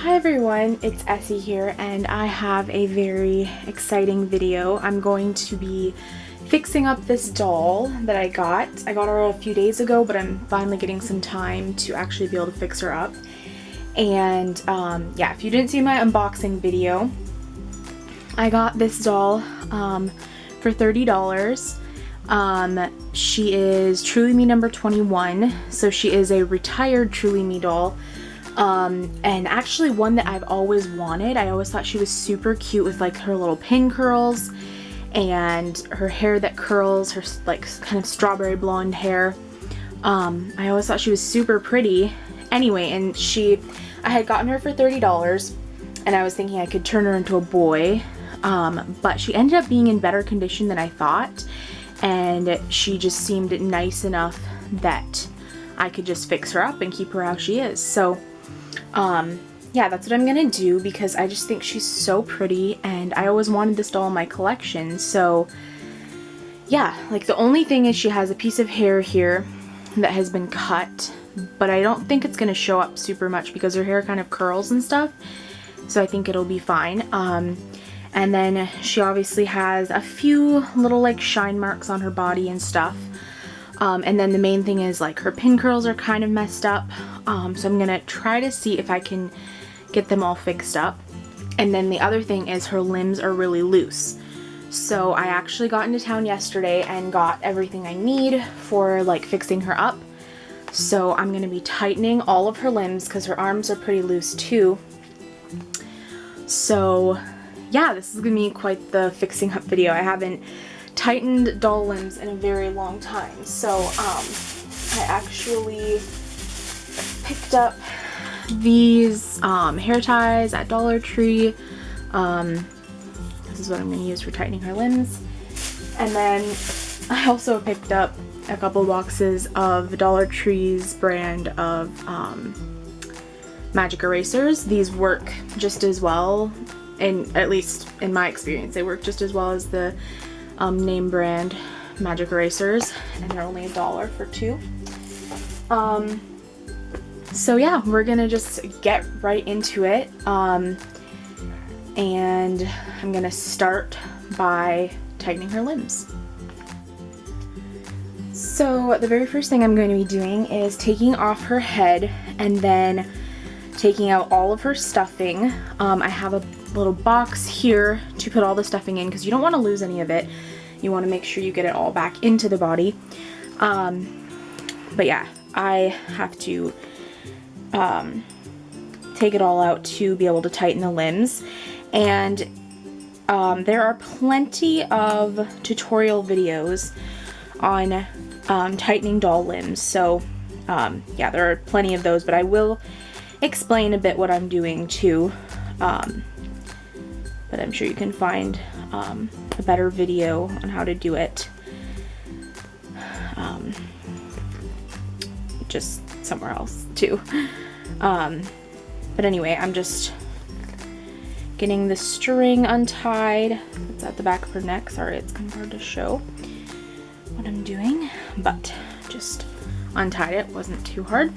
Hi everyone, it's Essie here and I have a very exciting video. I'm going to be fixing up this doll that I got. I got her a few days ago, but I'm finally getting some time to actually be able to fix her up. And yeah, if you didn't see my unboxing video, I got this doll for $30. She is Truly Me number 21, so she is a retired Truly Me doll. And actually one that I've always wanted. I always thought she was super cute with like her little pin curls and her hair that curls, her like kind of strawberry blonde hair. I always thought she was super pretty. Anyway, and I had gotten her for $30 and I was thinking I could turn her into a boy, but she ended up being in better condition than I thought, and she just seemed nice enough that I could just fix her up and keep her how she is. So yeah, that's what I'm gonna do because I just think she's so pretty and I always wanted this doll in my collection. So yeah, like the only thing is she has a piece of hair here that has been cut, but I don't think it's gonna show up super much because her hair kind of curls and stuff, so I think it'll be fine. And then she obviously has a few little like shine marks on her body and stuff. And then the main thing is like her pin curls are kind of messed up, so I'm gonna try to see if I can get them all fixed up. And then the other thing is her limbs are really loose. So I actually got into town yesterday and got everything I need for like fixing her up. So I'm gonna be tightening all of her limbs because her arms are pretty loose too. So yeah, this is gonna be quite the fixing up video. I haven't tightened doll limbs in a very long time. So I actually picked up these hair ties at Dollar Tree. This is what I'm going to use for tightening her limbs. And then I also picked up a couple boxes of Dollar Tree's brand of magic erasers. These work just as well, and at least in my experience, they work just as well as the name brand magic erasers, and they're only $1 for 2. So yeah, we're gonna just get right into it, and I'm gonna start by tightening her limbs. So the very first thing I'm going to be doing is taking off her head and then taking out all of her stuffing. I have a little box here to put all the stuffing in because you don't want to lose any of it. You want to make sure you get it all back into the body. But yeah, I have to take it all out to be able to tighten the limbs. And there are plenty of tutorial videos on tightening doll limbs. So yeah, there are plenty of those, but I will explain a bit what I'm doing too. But I'm sure you can find a better video on how to do it just somewhere else too. But anyway, I'm just getting the string untied. It's at the back of her neck. Sorry, it's kind of hard to show what I'm doing, but just untied it. Wasn't too hard.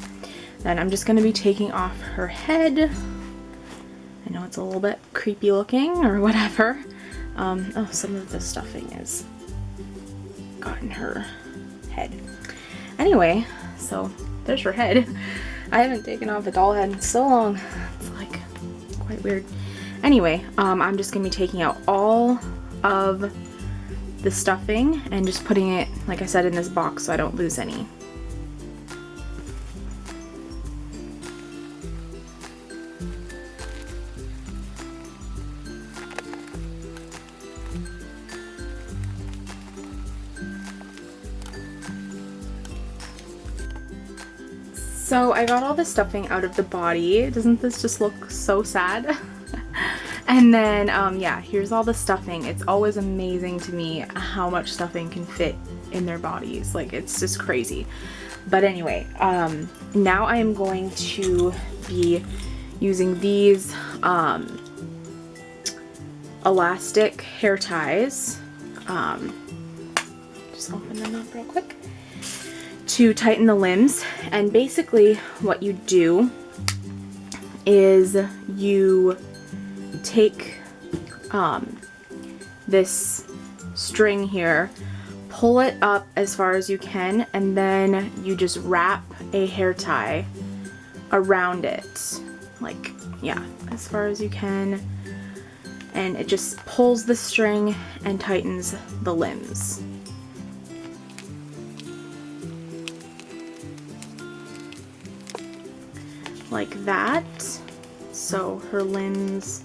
Then I'm just going to be taking off her head. I know it's a little bit creepy looking or whatever. Oh, some of the stuffing is got in her head. Anyway, so there's her head. I haven't taken off a doll head in so long. It's like quite weird. Anyway, I'm just gonna be taking out all of the stuffing and just putting it, like I said, in this box so I don't lose any. So I got all the stuffing out of the body. Doesn't this just look so sad? And then, yeah, here's all the stuffing. It's always amazing to me how much stuffing can fit in their bodies. Like, it's just crazy. But anyway, now I am going to be using these elastic hair ties. Just open them up real quick. To tighten the limbs. And basically what you do is you take this string here, pull it up as far as you can, and then you just wrap a hair tie around it, like, yeah, as far as you can, and it just pulls the string and tightens the limbs. Like that. So her limbs,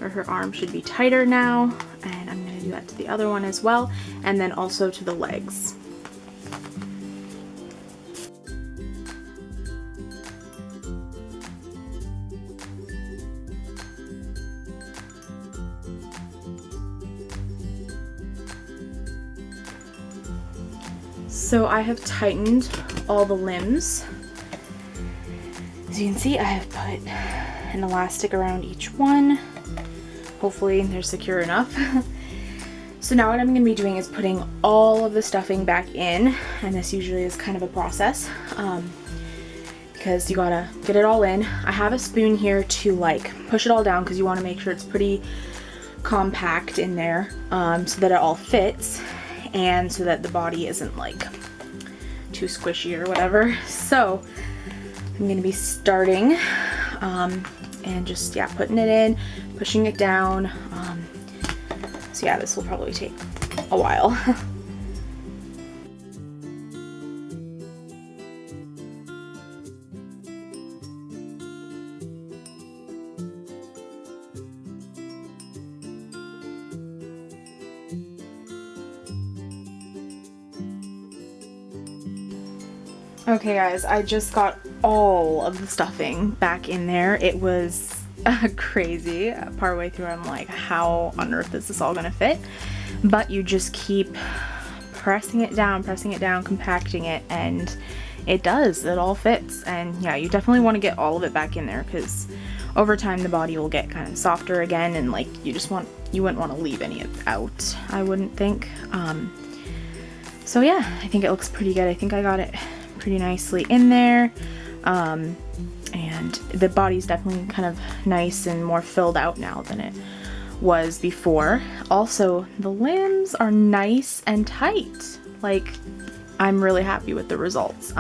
or her arm, should be tighter now, and I'm going to do that to the other one as well, and then also to the legs. So I have tightened all the limbs. As you can see, I have put an elastic around each one. Hopefully they're secure enough. So now what I'm going to be doing is putting all of the stuffing back in, and this usually is kind of a process because you gotta get it all in. I have a spoon here to like push it all down because you want to make sure it's pretty compact in there, so that it all fits and so that the body isn't like too squishy or whatever. So I'm going to be starting and just, yeah, putting it in, pushing it down. So yeah, this will probably take a while. Okay guys, I just got all of the stuffing back in there. It was crazy. Partway through I'm like, how on earth is this all gonna fit? But you just keep pressing it down, compacting it, and it does. It all fits. And yeah, you definitely want to get all of it back in there because over time the body will get kind of softer again, and like you wouldn't want to leave any of it out, I wouldn't think. So yeah, I think it looks pretty good. I think I got it pretty nicely in there, and the body's definitely kind of nice and more filled out now than it was before. Also, the limbs are nice and tight. Like, I'm really happy with the results.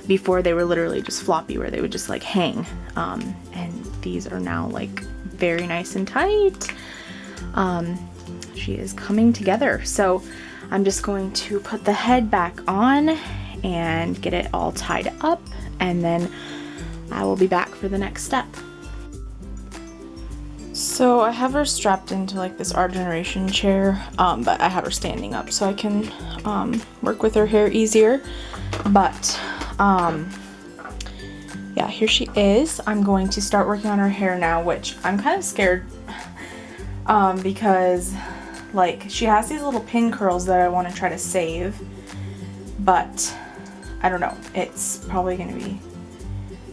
Before they were literally just floppy where they would just like hang, and these are now like very nice and tight. She is coming together. So I'm just going to put the head back on and get it all tied up, and then I will be back for the next step. So I have her strapped into like this Our Generation chair, but I have her standing up so I can work with her hair easier. But yeah, here she is. I'm going to start working on her hair now, which I'm kind of scared because like she has these little pin curls that I want to try to save, but I don't know, it's probably going to be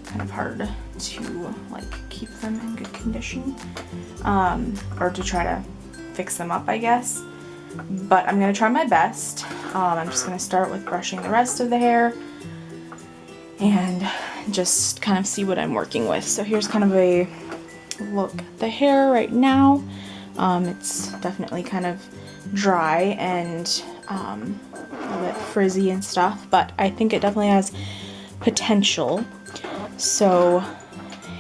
kind of hard to like keep them in good condition, or to try to fix them up, I guess. But I'm going to try my best. I'm just going to start with brushing the rest of the hair and just kind of see what I'm working with. So here's kind of a look at the hair right now. It's definitely kind of dry and a little bit frizzy and stuff, but I think it definitely has potential. So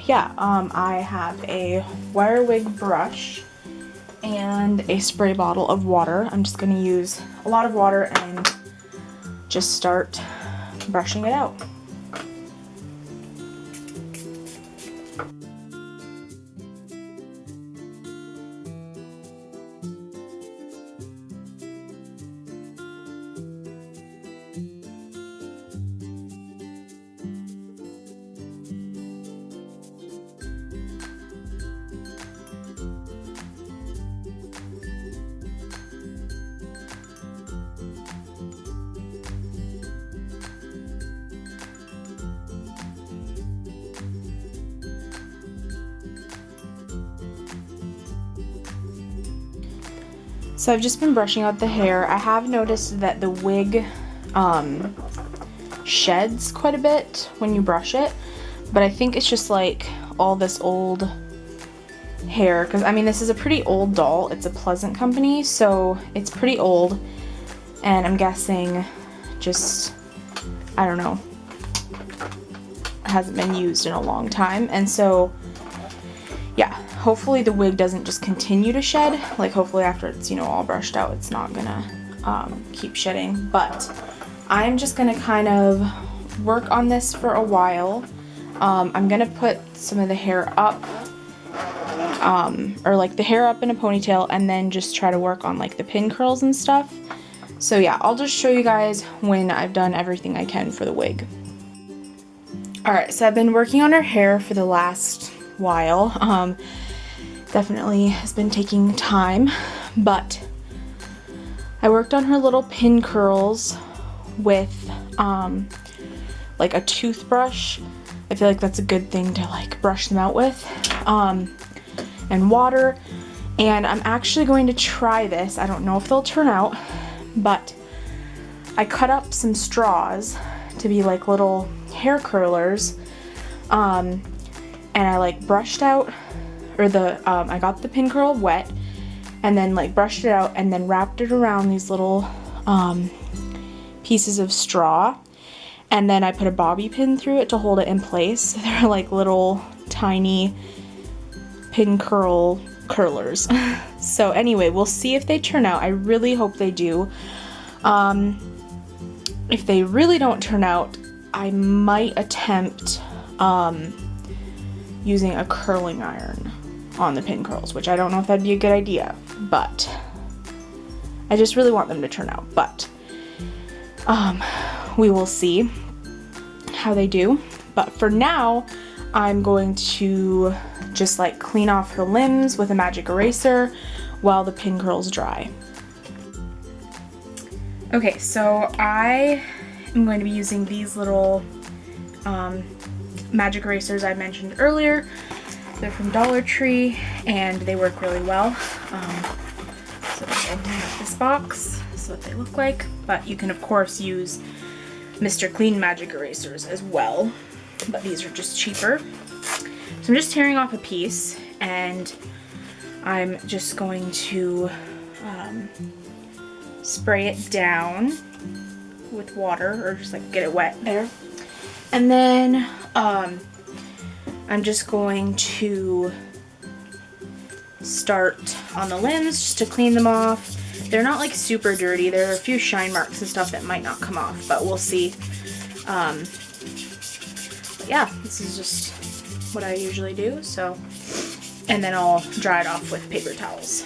yeah, I have a wire wig brush and a spray bottle of water. I'm just going to use a lot of water and just start brushing it out. So I've just been brushing out the hair. I have noticed that the wig sheds quite a bit when you brush it, but I think it's just like all this old hair, because I mean this is a pretty old doll. It's a Pleasant company, so it's pretty old, and I'm guessing just, I don't know, hasn't been used in a long time. And so yeah, hopefully the wig doesn't just continue to shed. Like hopefully after it's, you know, all brushed out, it's not gonna keep shedding. But I'm just gonna kind of work on this for a while. I'm gonna put some of the hair up, or like the hair up in a ponytail, and then just try to work on like the pin curls and stuff. So yeah, I'll just show you guys when I've done everything I can for the wig. Alright, so I've been working on her hair for the last while. Definitely has been taking time, but I worked on her little pin curls with like a toothbrush. I feel like that's a good thing to like brush them out with, and water. And I'm actually going to try this. I don't know if they'll turn out, but I cut up some straws to be like little hair curlers, and I like brushed out, or I got the pin curl wet and then like brushed it out and then wrapped it around these little pieces of straw, and then I put a bobby pin through it to hold it in place. They're like little tiny pin curlers. So anyway, we'll see if they turn out. I really hope they do. If they really don't turn out, I might attempt using a curling iron on the pin curls, which I don't know if that'd be a good idea, but I just really want them to turn out. But we will see how they do. But for now, I'm going to just like clean off her limbs with a magic eraser while the pin curls dry. Okay, so I am going to be using these little magic erasers I mentioned earlier. They're from Dollar Tree and they work really well. So just opening up this box, this is what they look like. But you can of course use Mr. Clean magic erasers as well, but these are just cheaper. So I'm just tearing off a piece, and I'm just going to spray it down with water, or just like get it wet there. And then I'm just going to start on the limbs just to clean them off. They're not like super dirty. There are a few shine marks and stuff that might not come off, but we'll see. But yeah, this is just what I usually do. So, and then I'll dry it off with paper towels.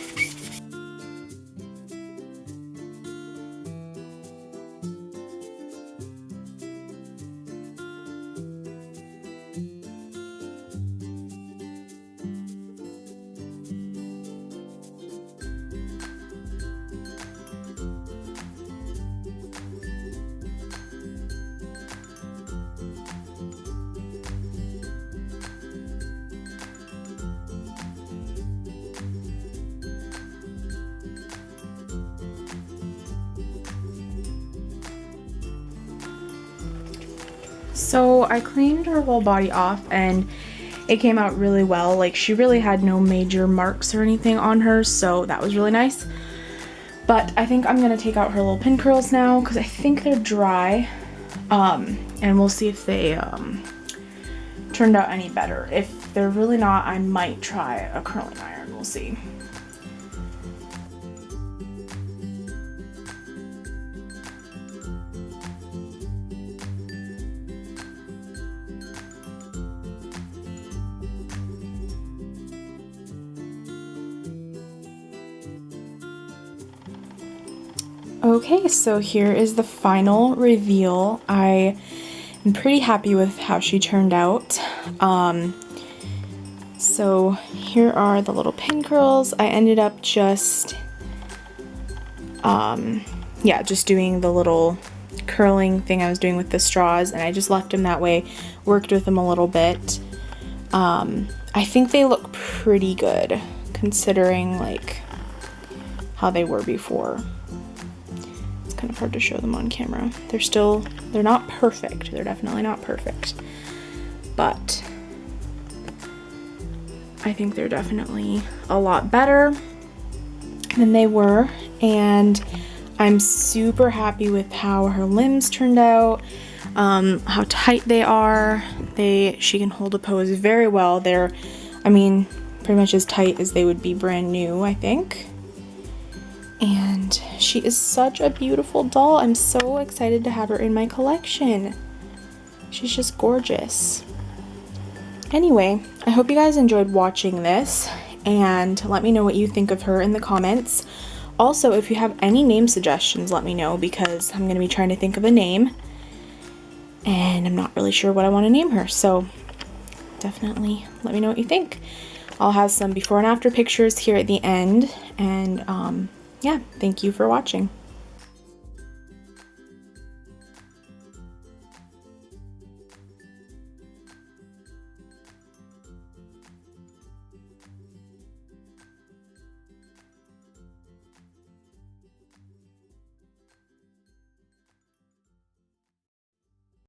So I cleaned her whole body off and it came out really well. Like, she really had no major marks or anything on her, so that was really nice. But I think I'm gonna take out her little pin curls now because I think they're dry, and we'll see if they turned out any better. If they're really not, I might try a curling iron. We'll see. Okay, so here is the final reveal. I am pretty happy with how she turned out. So here are the little pin curls. I ended up just, just doing the little curling thing I was doing with the straws, and I just left them that way, worked with them a little bit. I think they look pretty good considering like how they were before. Kind of hard to show them on camera. They're not perfect. They're definitely not perfect. But I think they're definitely a lot better than they were, and I'm super happy with how her limbs turned out, how tight they are. She can hold a pose very well. They're, I mean, pretty much as tight as they would be brand new, I think. And she is such a beautiful doll. I'm so excited to have her in my collection. She's just gorgeous. Anyway, I hope you guys enjoyed watching this, and let me know what you think of her in the comments. Also, if you have any name suggestions, let me know, because I'm going to be trying to think of a name, and I'm not really sure what I want to name her, so definitely let me know what you think. I'll have some before and after pictures here at the end, and yeah, thank you for watching.